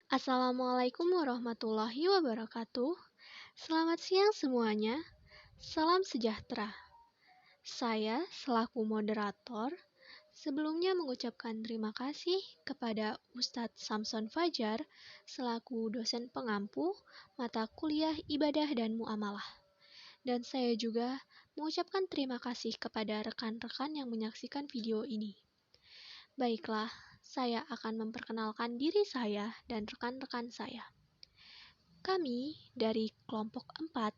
Assalamualaikum warahmatullahi wabarakatuh. Selamat siang semuanya. Salam sejahtera. Saya selaku moderator sebelumnya mengucapkan terima kasih kepada Ustadz Samson Fajar selaku dosen pengampu mata kuliah ibadah dan muamalah. Dan saya juga mengucapkan terima kasih kepada rekan-rekan yang menyaksikan video ini. Baiklah, saya akan memperkenalkan diri saya dan rekan-rekan saya. Kami dari kelompok 4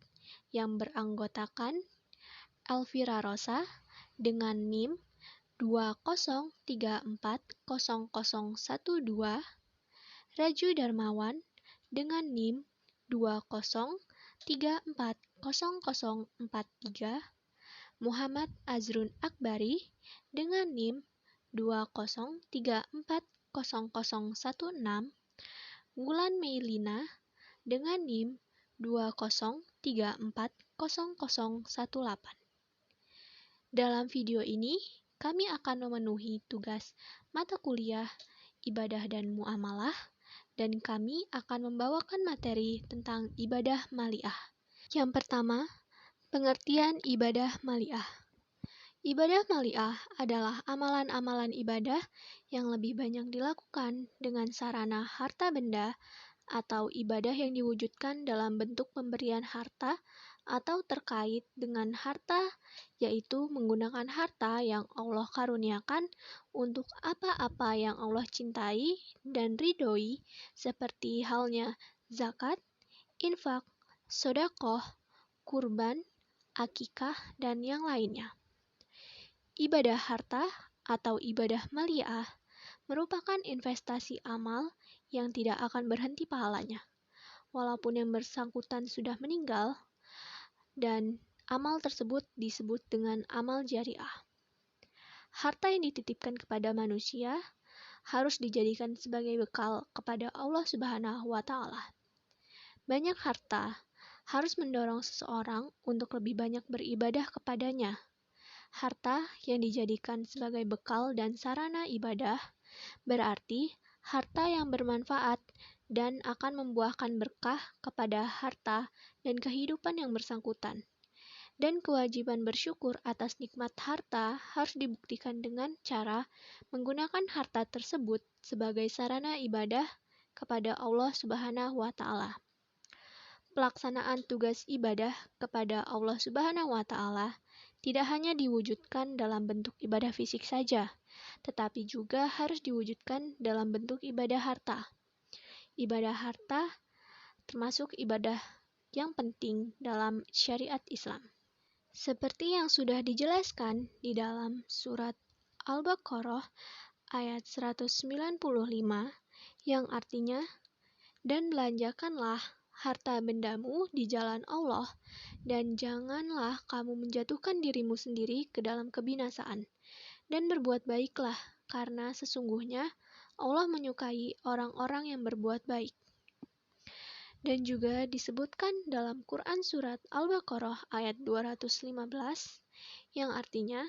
yang beranggotakan Elvira Rosa dengan NIM 203400012, Raju Darmawan dengan NIM 203400043, Muhammad Azrun Akbari dengan NIM 203400016, Wulan Meilina dengan NIM 203400018. Dalam video ini, kami akan memenuhi tugas mata kuliah ibadah dan muamalah, dan kami akan membawakan materi tentang ibadah maliyah. Yang pertama, pengertian ibadah maliyah. Ibadah maliyah adalah amalan-amalan ibadah yang lebih banyak dilakukan dengan sarana harta benda atau ibadah yang diwujudkan dalam bentuk pemberian harta atau terkait dengan harta, yaitu menggunakan harta yang Allah karuniakan untuk apa-apa yang Allah cintai dan ridhoi, seperti halnya zakat, infak, sedekah, kurban, akikah, dan yang lainnya. Ibadah harta atau ibadah maliyah merupakan investasi amal yang tidak akan berhenti pahalanya, walaupun yang bersangkutan sudah meninggal, dan amal tersebut disebut dengan amal jariah. Harta yang dititipkan kepada manusia harus dijadikan sebagai bekal kepada Allah Subhanahu wa Ta'ala. Banyak harta harus mendorong seseorang untuk lebih banyak beribadah kepadanya. Harta yang dijadikan sebagai bekal dan sarana ibadah berarti harta yang bermanfaat dan akan membuahkan berkah kepada harta dan kehidupan yang bersangkutan. Dan kewajiban bersyukur atas nikmat harta harus dibuktikan dengan cara menggunakan harta tersebut sebagai sarana ibadah kepada Allah Subhanahu wa Ta'ala. Pelaksanaan tugas ibadah kepada Allah Subhanahu wa Ta'ala tidak hanya diwujudkan dalam bentuk ibadah fisik saja, tetapi juga harus diwujudkan dalam bentuk ibadah harta. Ibadah harta termasuk ibadah yang penting dalam syariat Islam. Seperti yang sudah dijelaskan di dalam surat Al-Baqarah ayat 195 yang artinya, dan belanjakanlah harta bendamu di jalan Allah, dan janganlah kamu menjatuhkan dirimu sendiri ke dalam kebinasaan. Dan berbuat baiklah, karena sesungguhnya Allah menyukai orang-orang yang berbuat baik. Dan juga disebutkan dalam Quran surat Al-Baqarah ayat 215, yang artinya,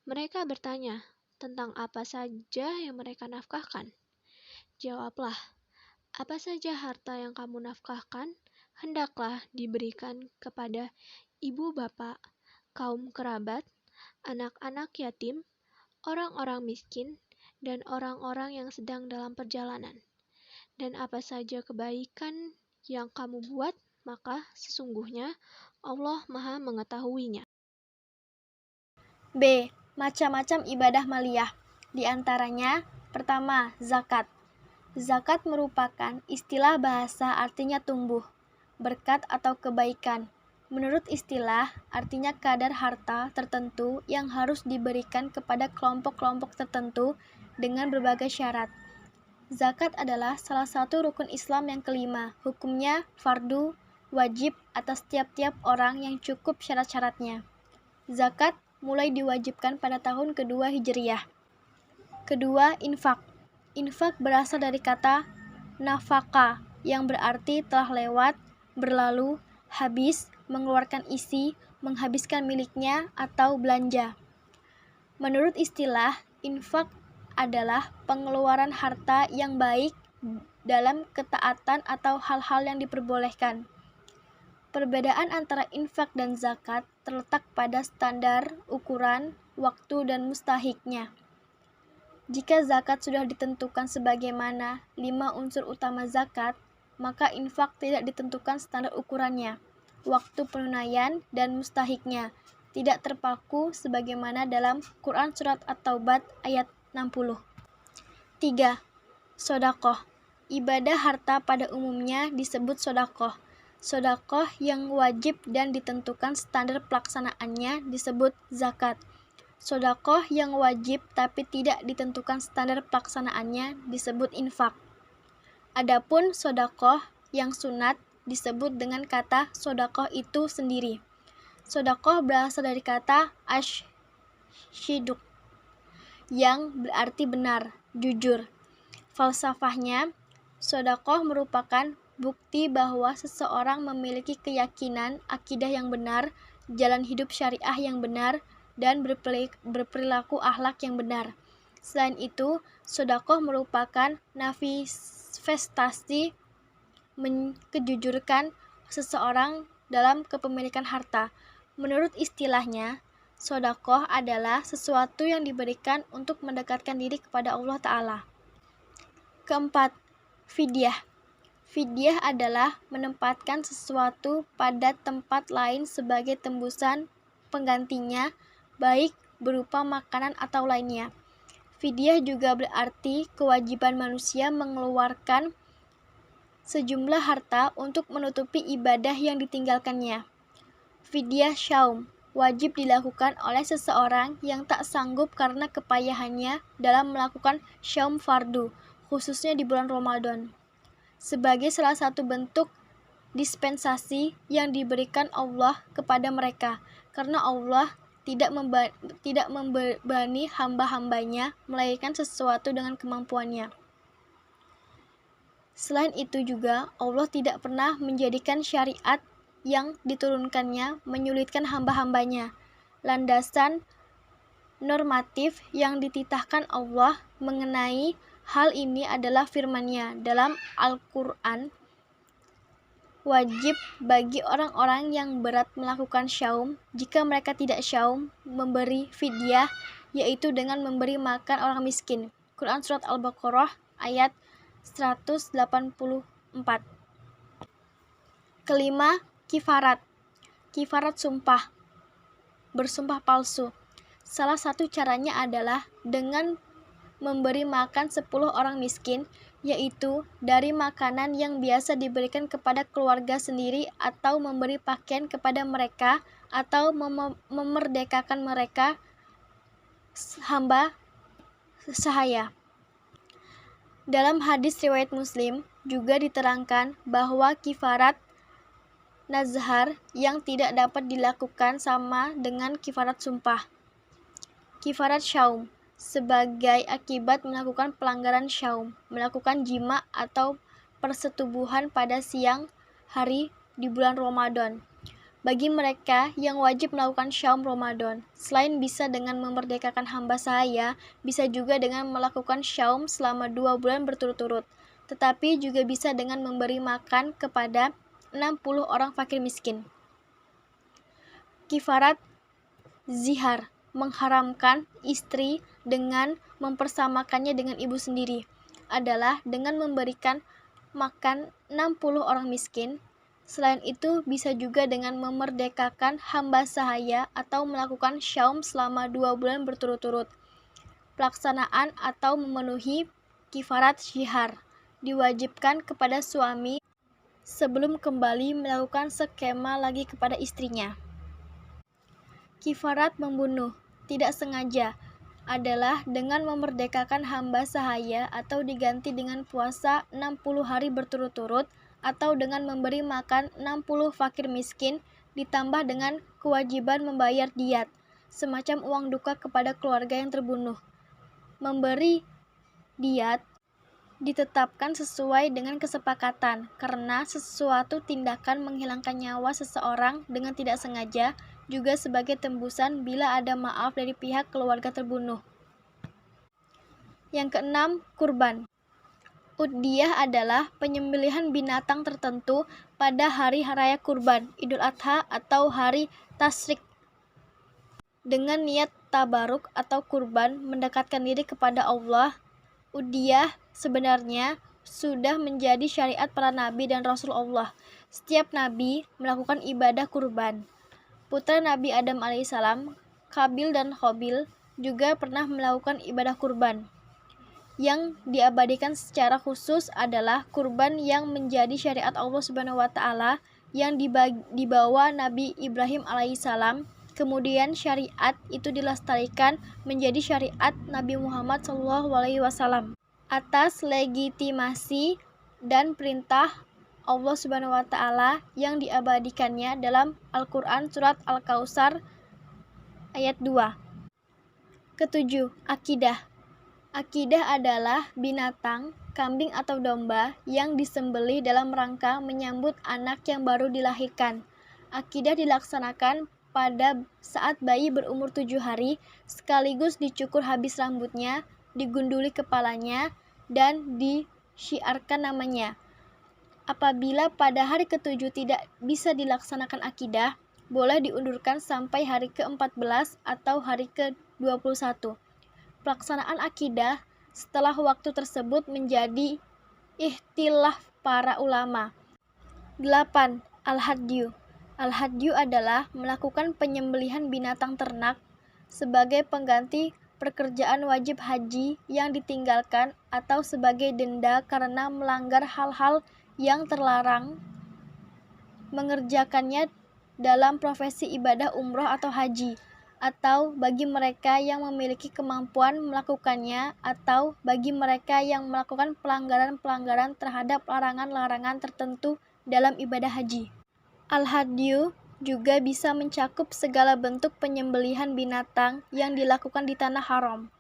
mereka bertanya tentang apa saja yang mereka nafkahkan. Jawablah, apa saja harta yang kamu nafkahkan, hendaklah diberikan kepada ibu bapak, kaum kerabat, anak-anak yatim, orang-orang miskin, dan orang-orang yang sedang dalam perjalanan. Dan apa saja kebaikan yang kamu buat, maka sesungguhnya Allah Maha mengetahuinya. B. Macam-macam ibadah maliyah. Di antaranya, pertama, zakat. Zakat merupakan istilah bahasa artinya tumbuh, berkat atau kebaikan. Menurut istilah, artinya kadar harta tertentu yang harus diberikan kepada kelompok-kelompok tertentu dengan berbagai syarat. Zakat adalah salah satu rukun Islam yang kelima. Hukumnya fardu, wajib atas tiap-tiap orang yang cukup syarat-syaratnya. Zakat mulai diwajibkan pada tahun kedua Hijriyah. Kedua, infak. Infak berasal dari kata nafaka yang berarti telah lewat, berlalu, habis, mengeluarkan isi, menghabiskan miliknya, atau belanja. Menurut istilah, infak adalah pengeluaran harta yang baik dalam ketaatan atau hal-hal yang diperbolehkan. Perbedaan antara infak dan zakat terletak pada standar, ukuran, waktu, dan mustahiknya. Jika zakat sudah ditentukan sebagaimana 5 unsur utama zakat, maka infak tidak ditentukan standar ukurannya, waktu penunaian, dan mustahiknya, tidak terpaku sebagaimana dalam Quran Surat At-Taubah ayat 60. 3. Sodakoh. Ibadah harta pada umumnya disebut sodakoh. Sodakoh yang wajib dan ditentukan standar pelaksanaannya disebut zakat. Sodakoh yang wajib tapi tidak ditentukan standar pelaksanaannya disebut infak. Adapun sodakoh yang sunat disebut dengan kata sodakoh itu sendiri. Sodakoh berasal dari kata ash-shiduk yang berarti benar, jujur. Falsafahnya, sodakoh merupakan bukti bahwa seseorang memiliki keyakinan, akidah yang benar, jalan hidup syariah yang benar, dan berperilaku akhlak yang benar. Selain itu, sodakoh merupakan manifestasi kejujuran seseorang dalam kepemilikan harta. Menurut istilahnya, sodakoh adalah sesuatu yang diberikan untuk mendekatkan diri kepada Allah Ta'ala. Keempat, fidyah. Fidyah adalah menempatkan sesuatu pada tempat lain sebagai tembusan penggantinya, baik berupa makanan atau lainnya. Fidyah juga berarti kewajiban manusia mengeluarkan sejumlah harta untuk menutupi ibadah yang ditinggalkannya. Fidyah syaum wajib dilakukan oleh seseorang yang tak sanggup karena kepayahannya dalam melakukan syaum fardu, khususnya di bulan Ramadan, sebagai salah satu bentuk dispensasi yang diberikan Allah kepada mereka, karena Allah tidak membebani hamba-hambanya melainkan sesuatu dengan kemampuannya. Selain itu juga, Allah tidak pernah menjadikan syariat yang diturunkannya menyulitkan hamba-hambanya. Landasan normatif yang dititahkan Allah mengenai hal ini adalah firman-Nya dalam Al-Quran. Wajib bagi orang-orang yang berat melakukan syaum, jika mereka tidak syaum, memberi fidyah, yaitu dengan memberi makan orang miskin. Quran Surat Al-Baqarah ayat 184. Kelima, kifarat. Kifarat sumpah, bersumpah palsu. Salah satu caranya adalah dengan memberi makan 10 orang miskin, yaitu dari makanan yang biasa diberikan kepada keluarga sendiri, atau memberi pakaian kepada mereka, atau memerdekakan mereka hamba sahaya. Dalam hadis riwayat Muslim juga diterangkan bahwa kifarat nazhar yang tidak dapat dilakukan sama dengan kifarat sumpah. Kifarat syaum sebagai akibat melakukan pelanggaran syaum, melakukan jima atau persetubuhan pada siang hari di bulan Ramadan. Bagi mereka yang wajib melakukan syaum Ramadan, selain bisa dengan memerdekakan hamba sahaya, bisa juga dengan melakukan syaum selama 2 bulan berturut-turut, tetapi juga bisa dengan memberi makan kepada 60 orang fakir miskin. Kifarat zihar mengharamkan istri dengan mempersamakannya dengan ibu sendiri adalah dengan memberikan makan 60 orang miskin. Selain itu, bisa juga dengan memerdekakan hamba sahaya atau melakukan syaum selama 2 bulan berturut-turut. Pelaksanaan atau memenuhi kifarat zihar diwajibkan kepada suami sebelum kembali melakukan skema lagi kepada istrinya. Kifarat membunuh tidak sengaja adalah dengan memerdekakan hamba sahaya atau diganti dengan puasa 60 hari berturut-turut, atau dengan memberi makan 60 fakir miskin ditambah dengan kewajiban membayar diat, semacam uang duka kepada keluarga yang terbunuh. Memberi diat ditetapkan sesuai dengan kesepakatan, karena sesuatu tindakan menghilangkan nyawa seseorang dengan tidak sengaja juga sebagai tembusan bila ada maaf dari pihak keluarga terbunuh. Yang keenam, kurban. Udhiyah adalah penyembelihan binatang tertentu pada hari raya kurban, Idul Adha atau hari Tasyrik dengan niat tabaruk atau kurban mendekatkan diri kepada Allah. Udhiyah sebenarnya sudah menjadi syariat para nabi dan rasul Allah. Setiap nabi melakukan ibadah kurban. Putra Nabi Adam alaihissalam, Qabil dan Qabil juga pernah melakukan ibadah kurban. Yang diabadikan secara khusus adalah kurban yang menjadi syariat Allah Subhanahu wa taala yang dibawa Nabi Ibrahim alaihissalam. Kemudian syariat itu dilestarikan menjadi syariat Nabi Muhammad SAW atas legitimasi dan perintah Allah Subhanahu wa taala yang diabadikannya dalam Al-Qur'an surat Al-Kautsar ayat 2. Ketujuh, akidah. Akidah adalah binatang, kambing atau domba yang disembelih dalam rangka menyambut anak yang baru dilahirkan. Akidah dilaksanakan pada saat bayi berumur 7 hari, sekaligus dicukur habis rambutnya, digunduli kepalanya, dan disyiarkan namanya. Apabila pada hari ke-7 tidak bisa dilaksanakan akidah, boleh diundurkan sampai hari ke-14 atau hari ke-21. Pelaksanaan akidah setelah waktu tersebut menjadi ikhtilaf para ulama. 8. Al-Hadyu. Al-Hadyu adalah melakukan penyembelihan binatang ternak sebagai pengganti pekerjaan wajib haji yang ditinggalkan atau sebagai denda karena melanggar hal-hal yang terlarang mengerjakannya dalam profesi ibadah umroh atau haji, atau bagi mereka yang memiliki kemampuan melakukannya, atau bagi mereka yang melakukan pelanggaran-pelanggaran terhadap larangan-larangan tertentu dalam ibadah haji. Al-Hadyu juga bisa mencakup segala bentuk penyembelihan binatang yang dilakukan di tanah haram,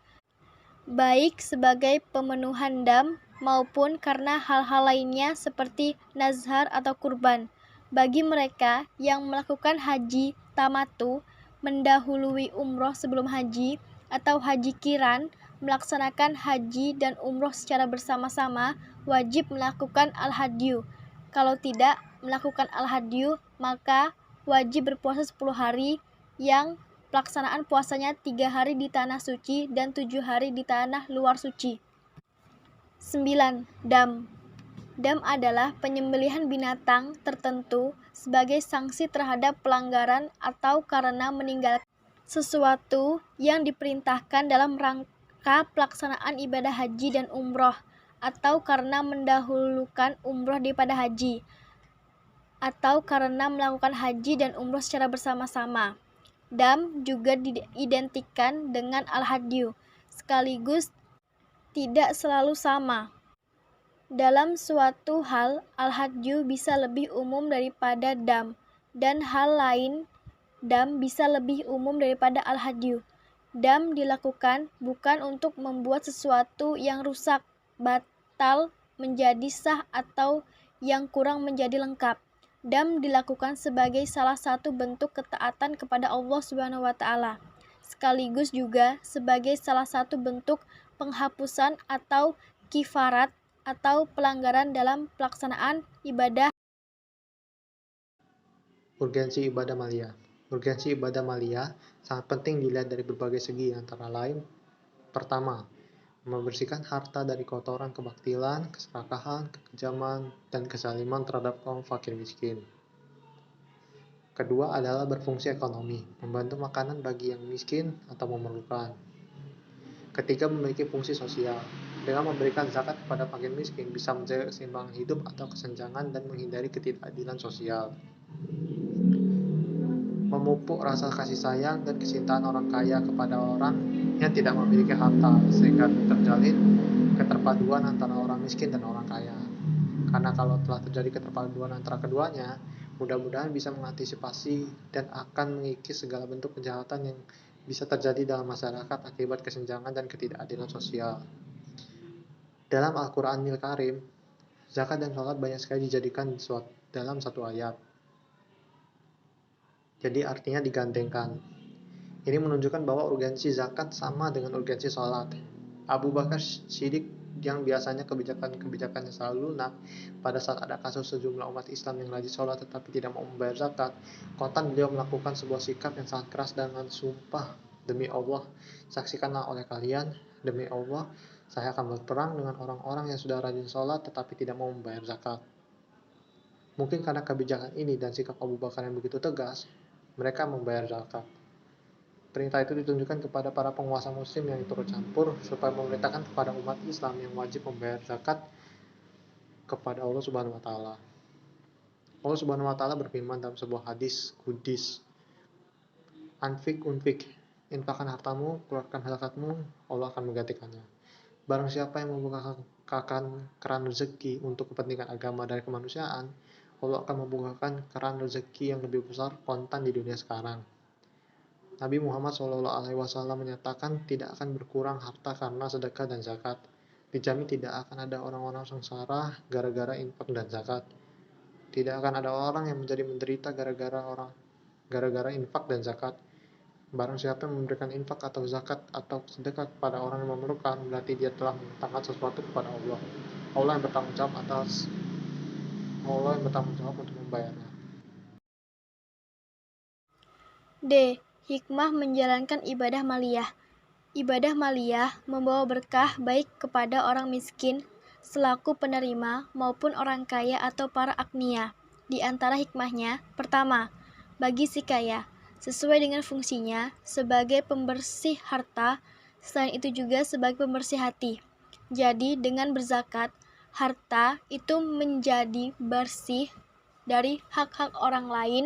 baik sebagai pemenuhan dam maupun karena hal-hal lainnya seperti nazar atau kurban. Bagi mereka yang melakukan haji tamattu, mendahului umroh sebelum haji, atau haji qiran, melaksanakan haji dan umroh secara bersama-sama, wajib melakukan al-hadyu. Kalau tidak melakukan al-hadyu, maka wajib berpuasa 10 hari yang pelaksanaan puasanya 3 hari di tanah suci dan 7 hari di tanah luar suci. 9. Dam. Dam adalah penyembelihan binatang tertentu sebagai sanksi terhadap pelanggaran atau karena meninggalkan sesuatu yang diperintahkan dalam rangka pelaksanaan ibadah haji dan umroh, atau karena mendahulukan umroh daripada haji, atau karena melakukan haji dan umroh secara bersama-sama. Dam juga diidentikan dengan al-hadyu, sekaligus tidak selalu sama. Dalam suatu hal, al-hadyu bisa lebih umum daripada dam, dan hal lain, dam bisa lebih umum daripada al-hadyu. Dam dilakukan bukan untuk membuat sesuatu yang rusak, batal menjadi sah atau yang kurang menjadi lengkap. Dam dilakukan sebagai salah satu bentuk ketaatan kepada Allah Subhanahu wa taala, sekaligus juga sebagai salah satu bentuk penghapusan atau kifarat atau pelanggaran dalam pelaksanaan ibadah. Urgensi ibadah maliyah. Urgensi ibadah maliyah sangat penting dilihat dari berbagai segi, antara lain: pertama, membersihkan harta dari kotoran kebaktilan, keserakahan, kekejaman, dan kezaliman terhadap kaum fakir miskin. Kedua adalah berfungsi ekonomi, membantu makanan bagi yang miskin atau memerlukan. Ketiga, memiliki fungsi sosial. Dengan memberikan zakat kepada fakir miskin, bisa menjaga keseimbangan hidup atau kesenjangan dan menghindari ketidakadilan sosial. Memupuk rasa kasih sayang dan kecintaan orang kaya kepada orang yang tidak memiliki harta, sehingga terjalin keterpaduan antara orang miskin dan orang kaya. Karena kalau telah terjadi keterpaduan antara keduanya, mudah-mudahan bisa mengantisipasi dan akan mengikis segala bentuk kejahatan yang bisa terjadi dalam masyarakat akibat kesenjangan dan ketidakadilan sosial. Dalam Al-Qur'anil Karim, zakat dan sholat banyak sekali dijadikan dalam satu ayat. Jadi artinya digandengkan. Ini menunjukkan bahwa urgensi zakat sama dengan urgensi sholat. Abu Bakar Siddiq yang biasanya kebijakannya selalu lunak. Pada saat ada kasus sejumlah umat Islam yang rajin sholat tetapi tidak mau membayar zakat, kontan beliau melakukan sebuah sikap yang sangat keras dengan sumpah, demi Allah, saksikanlah oleh kalian, demi Allah, saya akan berperang dengan orang-orang yang sudah rajin sholat tetapi tidak mau membayar zakat. Mungkin karena kebijakan ini dan sikap Abu Bakar yang begitu tegas, mereka membayar zakat. Perintah itu ditunjukkan kepada para penguasa muslim yang turut campur supaya memerintahkan kepada umat Islam yang wajib membayar zakat kepada Allah Subhanahu wa taala. Allah Subhanahu wa taala berfirman dalam sebuah hadis qudsi, "Anfik unfik, infakkan hartamu, keluarkan zakatmu, Allah akan menggantikannya." Barang siapa yang membukakan keran rezeki untuk kepentingan agama dan kemanusiaan, Allah akan membukakan keran rezeki yang lebih besar kontan di dunia sekarang. Nabi Muhammad SAW menyatakan tidak akan berkurang harta karena sedekah dan zakat. Dijamin tidak akan ada orang-orang sengsara gara-gara infak dan zakat. Tidak akan ada orang yang menjadi menderita gara-gara infak dan zakat. Barang siapa yang memberikan infak atau zakat atau sedekah kepada orang yang memerlukan, berarti dia telah mendatangkan sesuatu kepada Allah. Allah yang bertanggung jawab untuk membayarnya. D. Hikmah menjalankan ibadah maliyah. Ibadah maliyah membawa berkah baik kepada orang miskin selaku penerima maupun orang kaya atau para agnia. Di antara hikmahnya, pertama, bagi si kaya, sesuai dengan fungsinya sebagai pembersih harta, selain itu juga sebagai pembersih hati. Jadi dengan berzakat, harta itu menjadi bersih dari hak-hak orang lain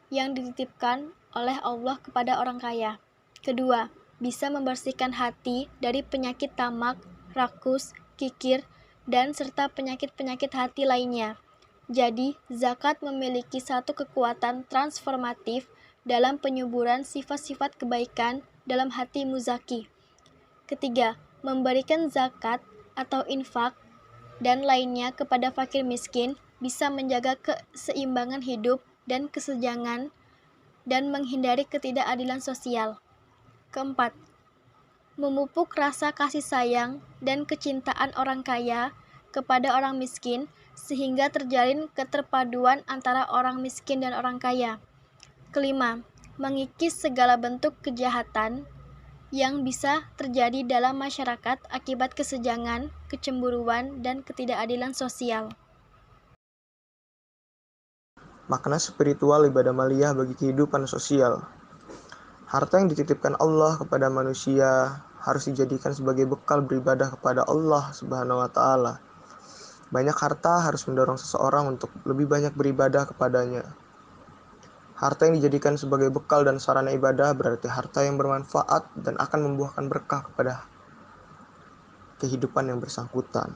yang dititipkan oleh Allah kepada orang kaya. Kedua, bisa membersihkan hati dari penyakit tamak, rakus, kikir, dan serta penyakit-penyakit hati lainnya. Jadi, zakat memiliki satu kekuatan transformatif dalam penyuburan sifat-sifat kebaikan dalam hati muzaki. Ketiga, memberikan zakat atau infak dan lainnya kepada fakir miskin bisa menjaga keseimbangan hidup dan kesenjangan dan menghindari ketidakadilan sosial. Keempat, memupuk rasa kasih sayang dan kecintaan orang kaya kepada orang miskin sehingga terjalin keterpaduan antara orang miskin dan orang kaya. Kelima, mengikis segala bentuk kejahatan yang bisa terjadi dalam masyarakat akibat kesenjangan, kecemburuan, dan ketidakadilan sosial. Makna spiritual ibadah maliyah bagi kehidupan sosial. Harta yang dititipkan Allah kepada manusia harus dijadikan sebagai bekal beribadah kepada Allah Subhanahu wa taala. Banyak harta harus mendorong seseorang untuk lebih banyak beribadah kepadanya. Harta yang dijadikan sebagai bekal dan sarana ibadah berarti harta yang bermanfaat dan akan membuahkan berkah kepada kehidupan yang bersangkutan.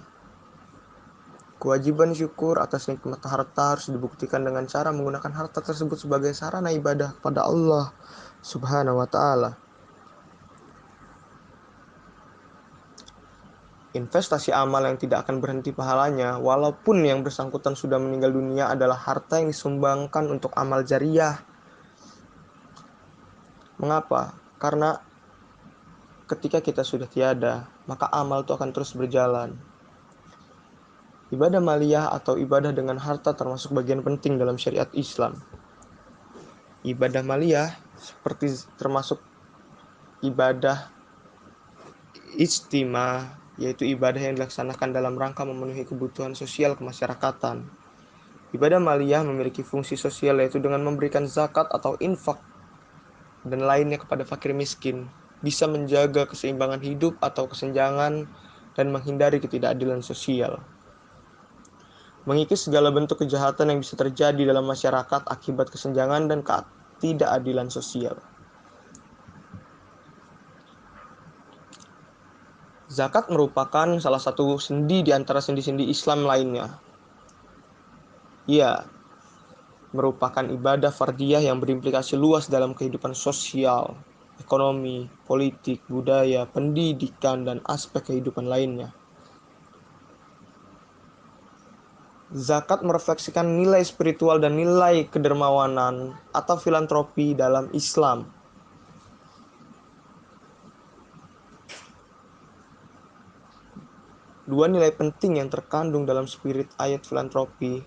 Kewajiban syukur atas nikmat harta harus dibuktikan dengan cara menggunakan harta tersebut sebagai sarana ibadah kepada Allah Subhanahu wa taala. Investasi amal yang tidak akan berhenti pahalanya walaupun yang bersangkutan sudah meninggal dunia adalah harta yang disumbangkan untuk amal jariyah. Mengapa? Karena ketika kita sudah tiada, maka amal itu akan terus berjalan. Ibadah maliyah atau ibadah dengan harta termasuk bagian penting dalam syariat Islam. Ibadah maliyah seperti termasuk ibadah ijtima, yaitu ibadah yang dilaksanakan dalam rangka memenuhi kebutuhan sosial kemasyarakatan. Ibadah maliyah memiliki fungsi sosial yaitu dengan memberikan zakat atau infak dan lainnya kepada fakir miskin, bisa menjaga keseimbangan hidup atau kesenjangan dan menghindari ketidakadilan sosial. Mengikis segala bentuk kejahatan yang bisa terjadi dalam masyarakat akibat kesenjangan dan ketidakadilan sosial. Zakat merupakan salah satu sendi di antara sendi-sendi Islam lainnya. Ia merupakan ibadah fardiyah yang berimplikasi luas dalam kehidupan sosial, ekonomi, politik, budaya, pendidikan, dan aspek kehidupan lainnya. Zakat merefleksikan nilai spiritual dan nilai kedermawanan atau filantropi dalam Islam. Dua nilai penting yang terkandung dalam spirit ayat filantropi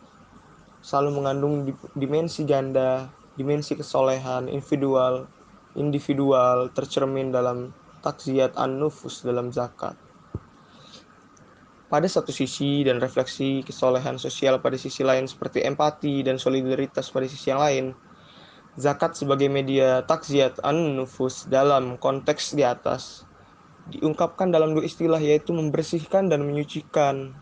selalu mengandung dimensi ganda, dimensi kesolehan individual tercermin dalam takziat an-nufus dalam zakat. Pada satu sisi dan refleksi kesolehan sosial pada sisi lain seperti empati dan solidaritas pada sisi yang lain, zakat sebagai media takziat an-nufus dalam konteks di atas diungkapkan dalam dua istilah, yaitu membersihkan dan menyucikan.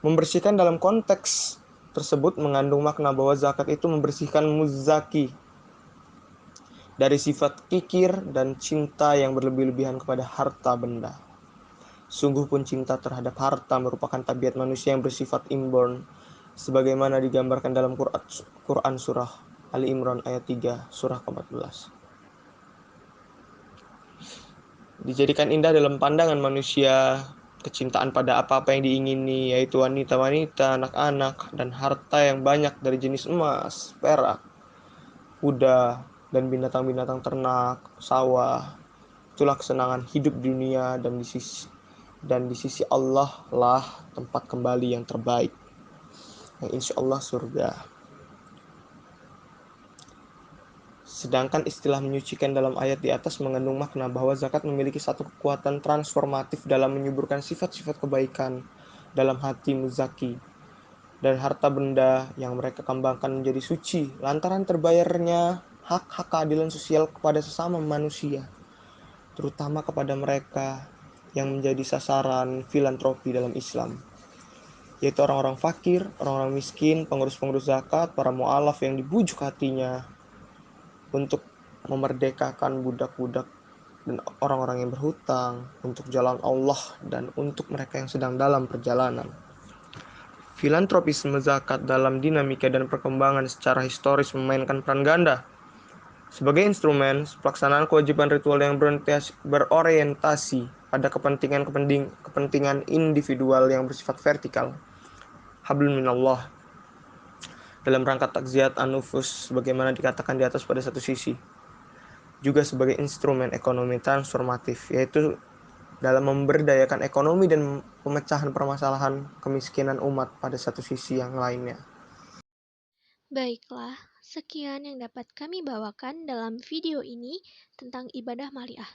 Membersihkan dalam konteks tersebut mengandung makna bahwa zakat itu membersihkan muzaki dari sifat kikir dan cinta yang berlebih-lebihan kepada harta benda. Sungguh pun cinta terhadap harta merupakan tabiat manusia yang bersifat inborn, sebagaimana digambarkan dalam Quran surah Ali Imran ayat 3 surah ke-14. Dijadikan indah dalam pandangan manusia kecintaan pada apa-apa yang diingini, yaitu wanita-wanita, anak-anak, dan harta yang banyak dari jenis emas, perak, kuda, dan binatang-binatang ternak, sawah. Itulah kesenangan hidup di dunia, dan di sisi Allah lah tempat kembali yang terbaik, yang insya Allah surga. Sedangkan istilah menyucikan dalam ayat di atas mengandung makna bahwa zakat memiliki satu kekuatan transformatif dalam menyuburkan sifat-sifat kebaikan dalam hati muzaki, dan harta benda yang mereka kembangkan menjadi suci lantaran terbayarnya hak-hak keadilan sosial kepada sesama manusia, terutama kepada mereka yang menjadi sasaran filantropi dalam Islam, yaitu orang-orang fakir, orang-orang miskin, pengurus-pengurus zakat, para mu'alaf yang dibujuk hatinya untuk memerdekakan budak-budak dan orang-orang yang berhutang untuk jalan Allah dan untuk mereka yang sedang dalam perjalanan. Filantropisme zakat dalam dinamika dan perkembangan secara historis memainkan peran ganda sebagai instrumen pelaksanaan kewajiban ritual yang berorientasi pada kepentingan individual yang bersifat vertikal, hablum minallah, dalam rangka takziat an-nufus sebagaimana dikatakan di atas pada satu sisi, juga sebagai instrumen ekonomi transformatif, yaitu dalam memberdayakan ekonomi dan pemecahan permasalahan kemiskinan umat pada satu sisi yang lainnya. Baiklah, sekian yang dapat kami bawakan dalam video ini tentang ibadah maliyah.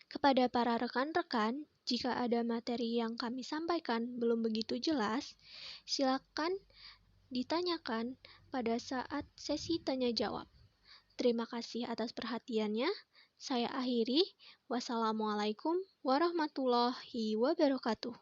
Kepada para rekan-rekan, jika ada materi yang kami sampaikan belum begitu jelas, silakan ditanyakan pada saat sesi tanya jawab. Terima kasih atas perhatiannya. Saya akhiri. Wassalamualaikum warahmatullahi wabarakatuh.